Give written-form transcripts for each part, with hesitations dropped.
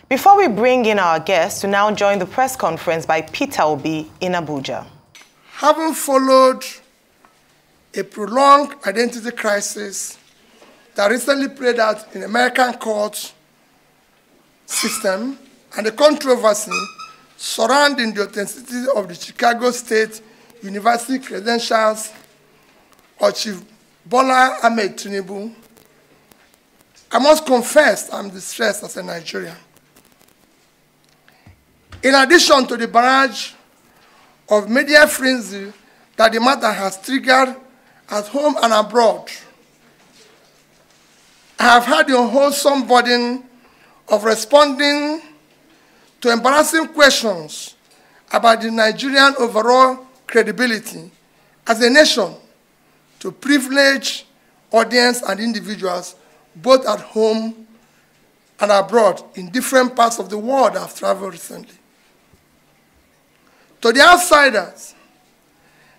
Before we bring in our guests to now join the press conference by Peter Obi in Abuja. Having followed a prolonged identity crisis that recently played out in the American court system and the controversy surrounding the authenticity of the Chicago State University credentials of Chief Bola A Tinubu, I must confess I'm distressed as a Nigerian. In addition to the barrage of media frenzy that the matter has triggered at home and abroad, I have had the unwholesome burden of responding to embarrassing questions about the Nigerian overall credibility as a nation to privileged audience and individuals both at home and abroad in different parts of the world I've traveled recently. To the outsiders,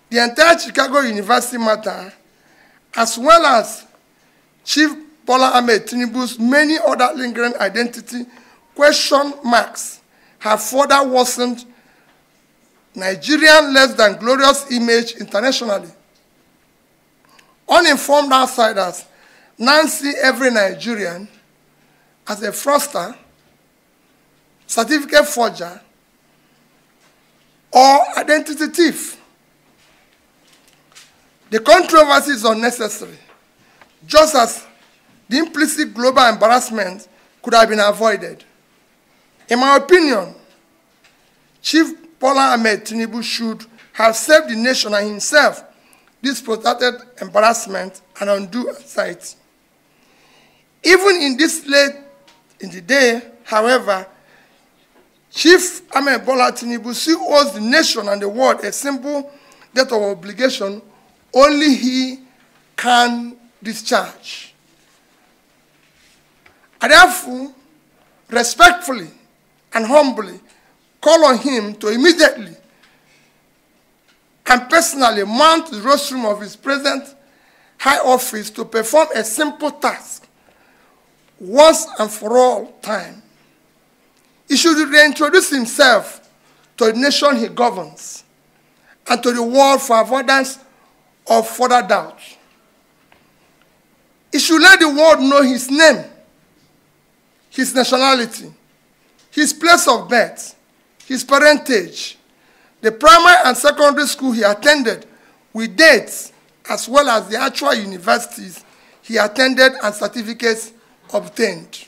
the entire Chicago University matter, as well as Chief Bola A Tinubu's many other lingering identity question marks, have further worsened Nigerian less than glorious image internationally. Uninformed outsiders now see every Nigerian as a fraudster, certificate forger, or identity thief. The controversy is unnecessary, just as the implicit global embarrassment could have been avoided. In my opinion, Chief Bola A Tinubu should have saved the nation and himself this protracted embarrassment and undue anxiety. Even in this late in the day, however, Chief Bola Tinubu still owes the nation and the world a simple debt of obligation only he can discharge. I therefore respectfully and humbly call on him to immediately and personally mount the rostrum of his present high office to perform a simple task once and for all time. He should reintroduce himself to the nation he governs and to the world for avoidance of further doubt. He should let the world know his name, his nationality, his place of birth, his parentage, the primary and secondary school he attended with dates, as well as the actual universities he attended and certificates obtained.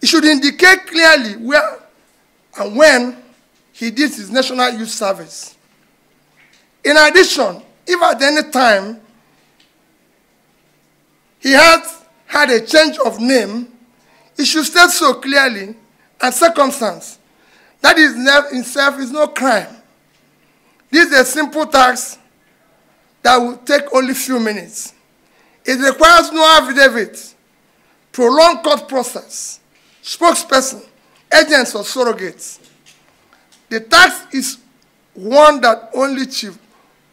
It should indicate clearly where and when he did his national youth service. In addition, if at any time he had a change of name, it should state so clearly and circumstance that his name itself is no crime. This is a simple task that will take only a few minutes. It requires no affidavit, prolonged court process, spokesperson, agents, or surrogates. The task is one that only Chief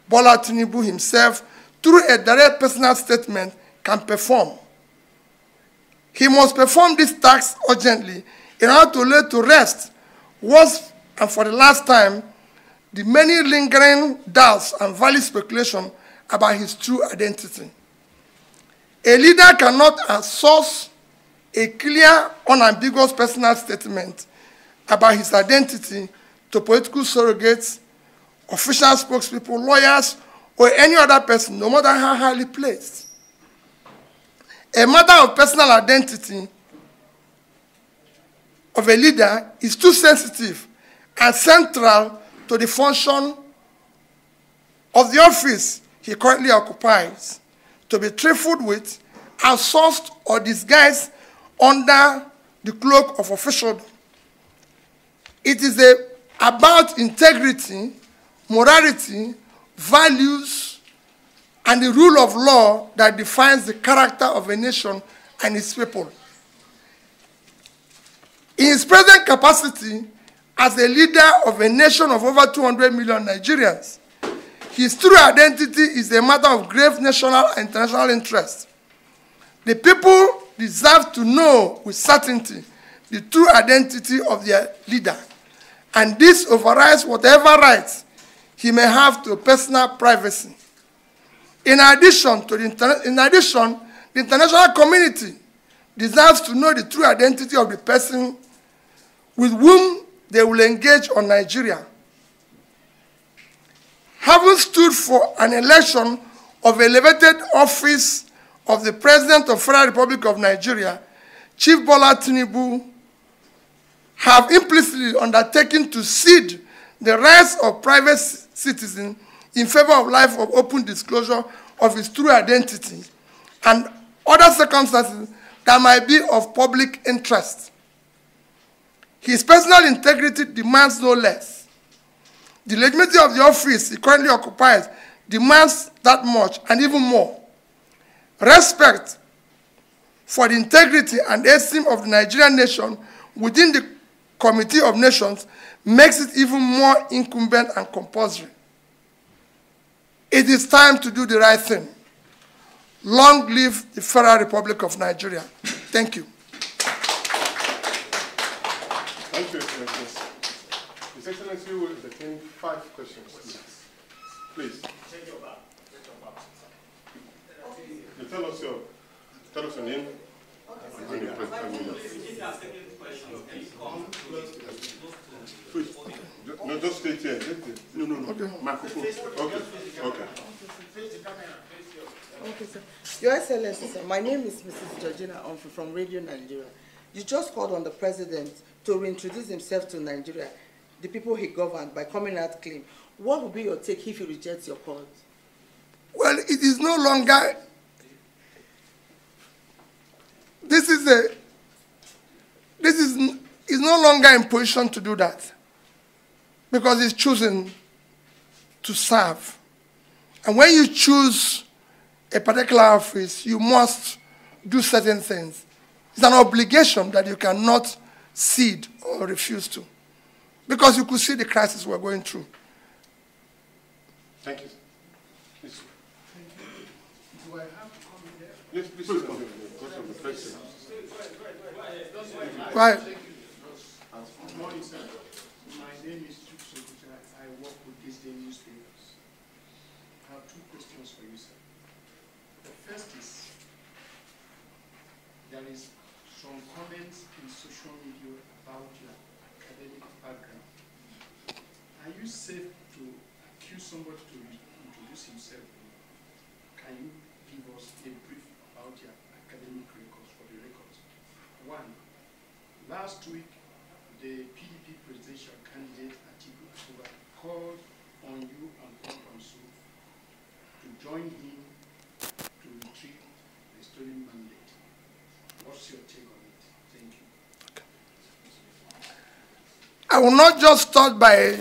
Bola Tinubu himself, through a direct personal statement, can perform. He must perform this task urgently in order to lay to rest, once and for the last time, the many lingering doubts and valid speculation about his true identity. A leader cannot outsource a clear, unambiguous personal statement about his identity to political surrogates, official spokespeople, lawyers, or any other person, no matter how highly placed. A matter of personal identity of a leader is too sensitive and central to the function of the office he currently occupies to be trifled with, outsourced, or disguised under the cloak of officialdom. It is about integrity, morality, values, and the rule of law that defines the character of a nation and its people. In his present capacity as a leader of a nation of over 200 million Nigerians, his true identity is a matter of grave national and international interest. The people deserve to know with certainty the true identity of their leader, and this overrides whatever rights he may have to personal privacy. In addition, the international community deserves to know the true identity of the person with whom they will engage on Nigeria. Having stood for an election of elevated office of the President of the Federal Republic of Nigeria, Chief Bola Tinubu have implicitly undertaken to cede the rights of private citizens in favor of life of open disclosure of his true identity and other circumstances that might be of public interest. His personal integrity demands no less. The legitimacy of the office he currently occupies demands that much and even more. Respect for the integrity and esteem of the Nigerian nation within the Committee of Nations makes it even more incumbent and compulsory. It is time to do the right thing. Long live the Federal Republic of Nigeria. Thank you. Thank you, Excellency. His Excellency will entertain 5 questions. Please. You tell us your name. Please. No, just stay here. No. Okay. Microphone. Okay. Okay, sir. Your Excellency, sir, my name is Mrs. Georgina Humphrey from Radio Nigeria. You just called on the president to reintroduce himself to Nigeria, the people he governed, by coming out clean. What would be your take if he rejects your call? Well, it is no longer. This is no longer in position to do that because he's chosen to serve. And when you choose a particular office, you must do certain things. It's an obligation that you cannot cede or refuse to, because you could see the crisis we're going through. Thank you. Please. Do I have to come in there? Yes, please. Right. Good morning, sir. My name is Chief Bola A. I work with these day newspapers. I have 2 questions for you, sir. The first is, there is some comments in social media about your academic background. Are you safe to accuse somebody to introduce himself? Can you give us a brief about your academic records for the records? 1. Last week, the PDP presidential candidate Atiku called on you and Konkonsu to join him to retrieve the stolen mandate. What's your take on it? Thank you. I will not just start by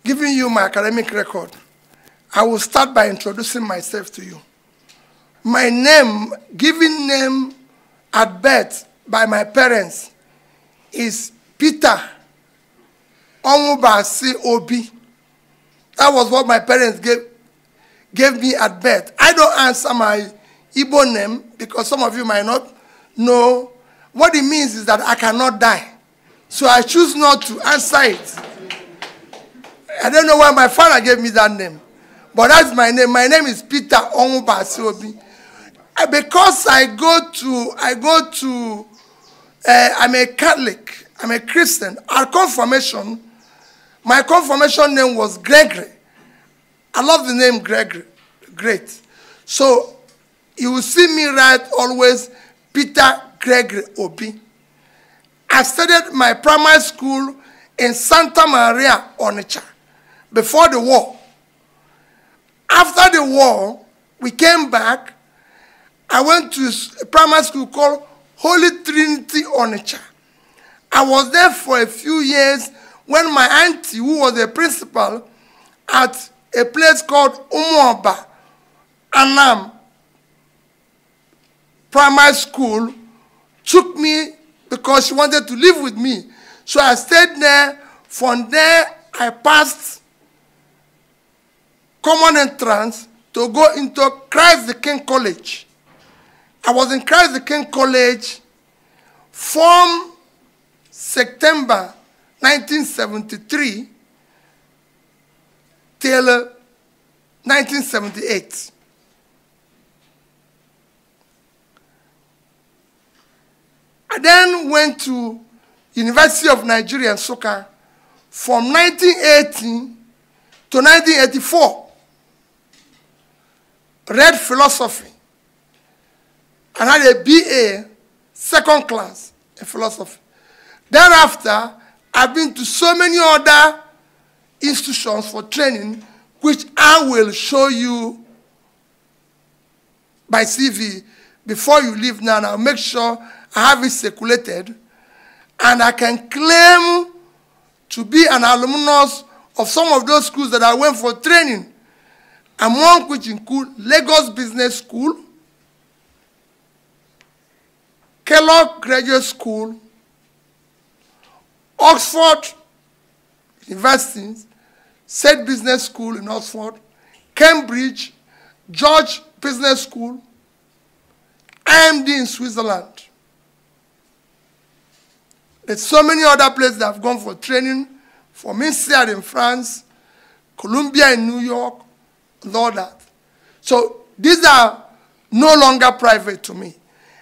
giving you my academic record. I will start by introducing myself to you. My name, given name at birth by my parents, is Peter Onwubasi Obi. That was what my parents gave me at birth. I don't answer my Igbo name because some of you might not know. What it means is that I cannot die. So I choose not to answer it. I don't know why my father gave me that name. But that's my name. My name is Peter Onwubasi Obi. Because I'm a Catholic, I'm a Christian. Our confirmation, my confirmation name was Gregory. I love the name Gregory. Great. So you will see me write always Peter Gregory Obi. I studied my primary school in Santa Maria, Onitsha, before the war. After the war, we came back. I went to a primary school called Holy Trinity, Onitsha. I was there for a few years when my auntie, who was a principal at a place called Umuoba, Anam Primary School, took me because she wanted to live with me. So I stayed there. From there, I passed common entrance to go into Christ the King College. I was in Christ the King College from September 1973 till 1978. I then went to University of Nigeria in Nsukka from 1980 to 1984. Read philosophy and had a BA, second class in philosophy. Thereafter, I've been to so many other institutions for training, which I will show you by CV before you leave now. And I'll make sure I have it circulated, and I can claim to be an alumnus of some of those schools that I went for training, among which include Lagos Business School, Kellogg Graduate School, Oxford University, Said Business School in Oxford, Cambridge, George Business School, IMD in Switzerland. There's so many other places that I've gone for training, from INSEAD in France, Columbia in New York, and all that. So these are no longer private to me.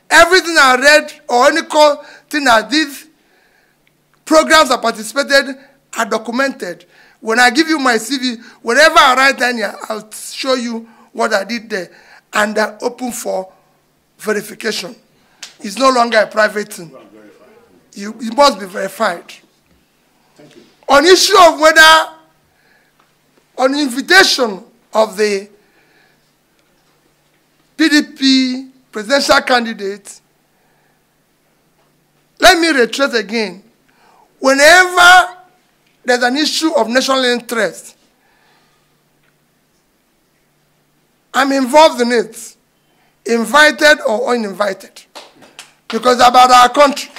Everything I read or any thing I did, programs I participated, are documented. When I give you my CV, whenever I write down here, I'll show you what I did there. And they're open for verification. It's no longer a private thing. It must be verified. Thank you. On issue of whether, on invitation of the PDP presidential candidate, let me reiterate again. Whenever there's an issue of national interest, I'm involved in it, invited or uninvited, because it's about our country.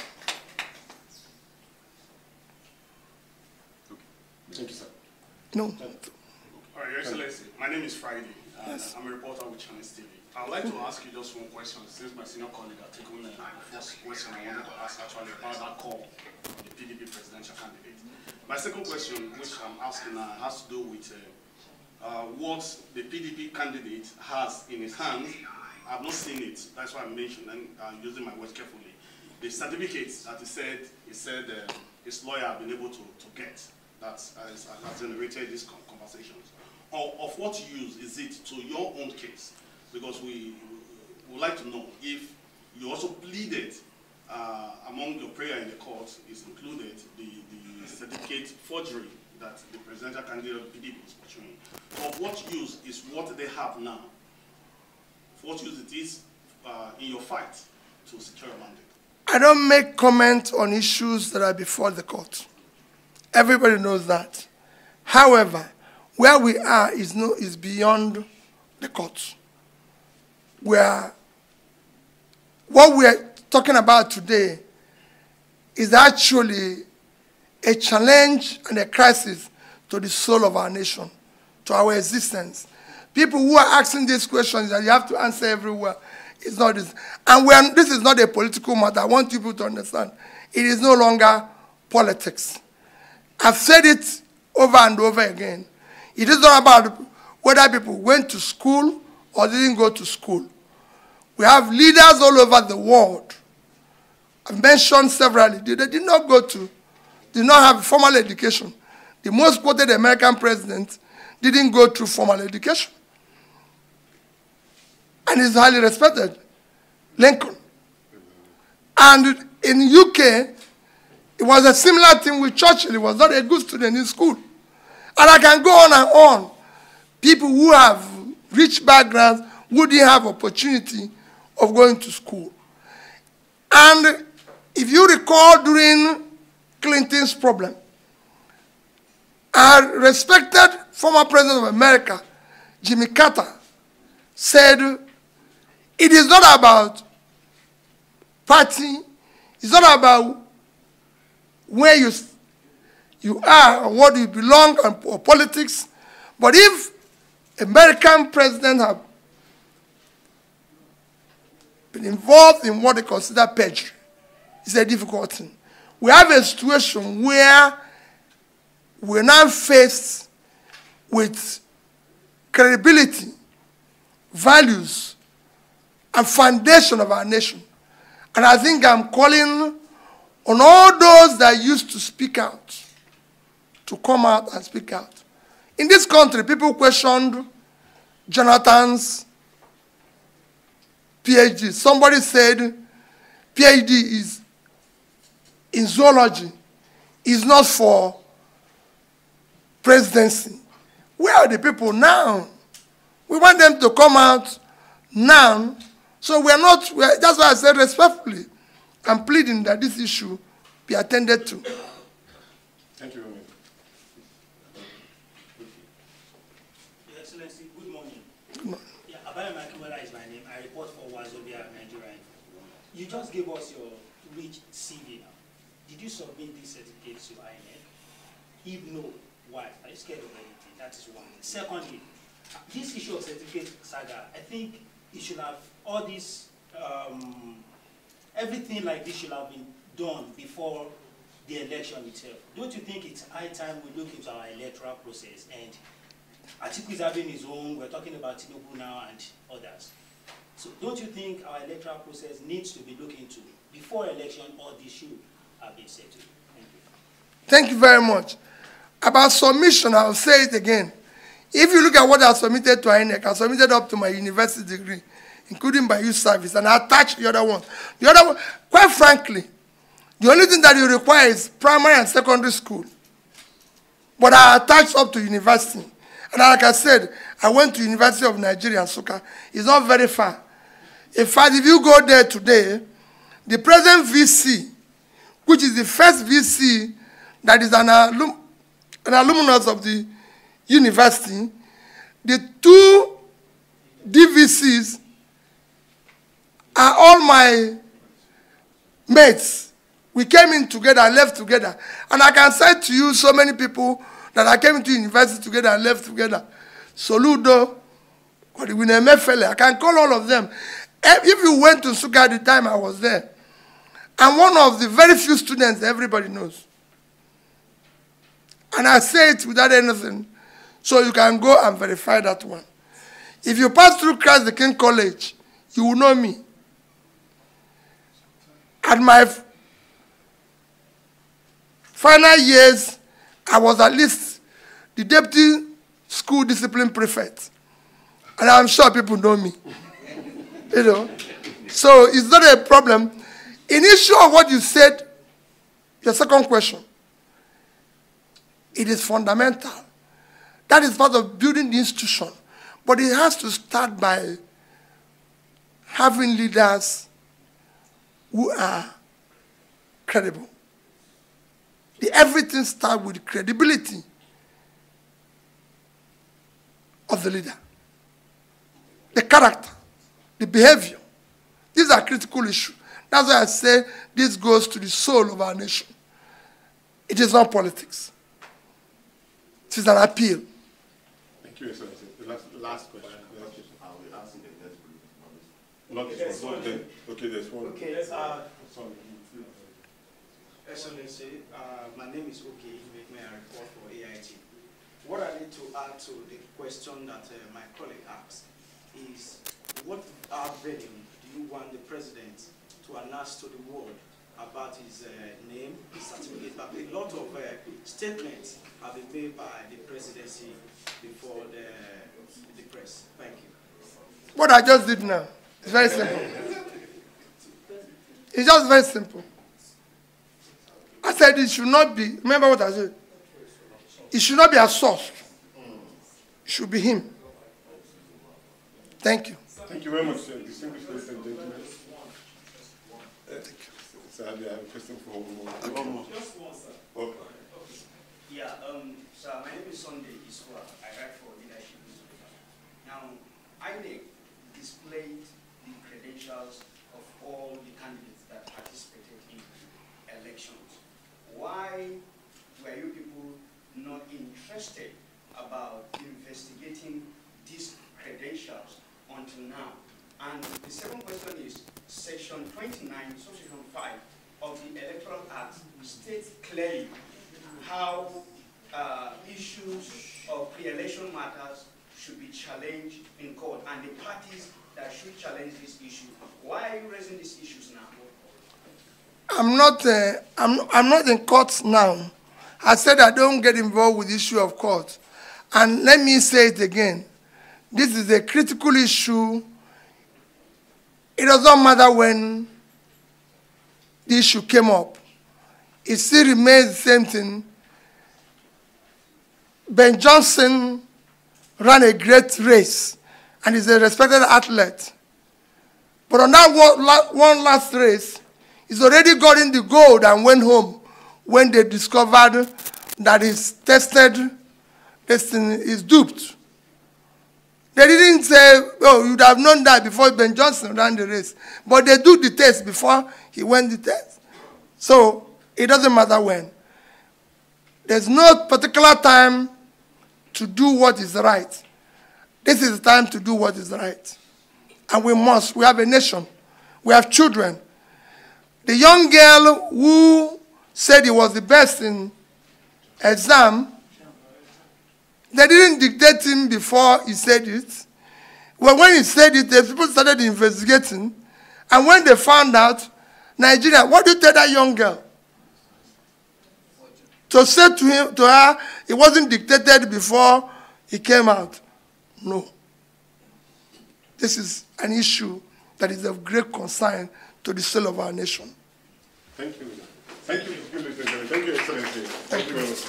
Thank you, sir. No. All right, Your Excellency, my name is Friday. Yes. I'm a reporter with Channels TV. I'd like to ask you just one question, since my senior colleague has taken the first question I wanted to ask actually about that call of the PDP presidential candidate. My second question, which I'm asking now, has to do with what the PDP candidate has in his hands. I've not seen it. That's why I'm mentioning, I'm using my words carefully. The certificates that he said his lawyer have been able to get that has generated these conversations. Of what use is it to your own case? Because we would like to know if you also pleaded among your prayer in the court is included the certificate forgery that the presidential candidate of PDP is pursuing. Of what use is what they have now? Of what use it is in your fight to secure a mandate? I don't make comment on issues that are before the court. Everybody knows that. However, where we are is beyond the court. What we are talking about today is actually a challenge and a crisis to the soul of our nation, to our existence. People who are asking these questions that you have to answer everywhere, it's not this. And this is not a political matter. I want people to understand. It is no longer politics. I've said it over and over again. It is not about whether people went to school or didn't go to school. We have leaders all over the world. I've mentioned severally. They did not have formal education. The most quoted American president didn't go through formal education. And is highly respected. Lincoln. And in the UK, it was a similar thing with Churchill. He was not a good student in school. And I can go on and on. People who have rich backgrounds who didn't have opportunity of going to school. And if you recall during Clinton's problem, our respected former president of America, Jimmy Carter, said, it is not about party, it's not about where you are or what you belong or politics, but if American presidents have been involved in what they consider perjury, it's a difficult thing. we have a situation where we're now faced with credibility, values, and foundation of our nation. And I think I'm calling on all those that used to speak out to come out and speak out. In this country, people questioned Jonathan's PhD. Somebody said PhD is in zoology, is not for presidency. Where are the people now? We want them to come out now. So that's why I said respectfully, I'm pleading that this issue be attended to. Thank you very much. Your Excellency, good morning. Good morning. Yeah, Abaya Makiwala is my name. I report for Wazobia, Nigeria. You just gave us your rich CV now. Did you submit these certificates to INEC? If no, why? Are you scared of anything? That is one. Secondly, this issue of certificate saga, I think it should have all this, everything like this should have been done before the election itself. Don't you think it's high time we look into our electoral process? And Atiku is having his own, we're talking about Tinubu now and others. So don't you think our electoral process needs to be looked into before election, or this should have been settled? Thank you. Thank you very much. About submission, I'll say it again. If you look at what I submitted to INEC, I submitted up to my university degree, including my youth service, and I attached the other one. The other one, quite frankly, the only thing that you require is primary and secondary school. But I attached up to university. And like I said, I went to University of Nigeria, Nsukka. It's not very far. In fact, if you go there today, the present VC, which is the first VC that is an alumnus of the university, the two DVCs are all my mates. We came in together and left together. And I can say to you so many people that I came into university together and left together. Soludo, I can call all of them. If you went to Nsukka at the time I was there, I'm one of the very few students everybody knows. And I say it without anything, so you can go and verify that one. If you pass through Christ the King College, you will know me. At my final years, I was at least the deputy school discipline prefect. And I'm sure people know me. You know? So it's not a problem. In issue of what you said, your second question, it is fundamental. That is part of building the institution. But it has to start by having leaders who are credible. Everything starts with the credibility of the leader. The character, the behavior. These are critical issues. That's why I say this goes to the soul of our nation. It is not politics. It is an appeal. Thank you, Excellency. The last question. I will ask the next one. Not this one. Okay, there's one. Okay, Sorry. Excellency, my name is Oki. May I report for AIT. What I need to add to the question that my colleague asked is, what unveiling do you want the president to announce to the world about his name, his certificate? But a lot of statements have been made by the presidency before the press. Thank you. What I just did now is very simple. It's just very simple. I said it should not be, remember what I said? It should not be a source. It should be him. Thank you. Thank you very much, distinguished ladies and gentlemen. Thank you. So I have a question for one more. Just one, sir. Okay. Yeah, sir, my name is Sunday Iswa. I write for Leadership Newspaper. Now, INEC displayed the credentials of all the candidates that participated in elections. Why were you people not interested about investigating these credentials until now? And the second question is, Section 29, Subsection 5 of the Electoral Act states clearly how issues of pre-election matters should be challenged in court, and the parties that should challenge this issue. Why are you raising these issues now? I'm not in court now. I said I don't get involved with the issue of court. And let me say it again. This is a critical issue. It does not matter when the issue came up. It still remains the same thing. Ben Johnson ran a great race, and is a respected athlete. But on that one last race, he's already gotten the gold and went home when they discovered that his tested destiny is duped. They didn't say, oh, you'd have known that before Ben Johnson ran the race. But they do the test before he went the test. So it doesn't matter when. There's no particular time to do what is right. This is the time to do what is right. And we must. We have a nation. We have children. The young girl who said he was the best in exam, they didn't dictate him before he said it. Well, when he said it, the people started investigating. And when they found out, Nigeria, what do you tell that young girl? To say to her, it wasn't dictated before he came out. No. This is an issue that is of great concern to the soul of our nation. Thank you. Thank you, Excellency. Thank you, very much.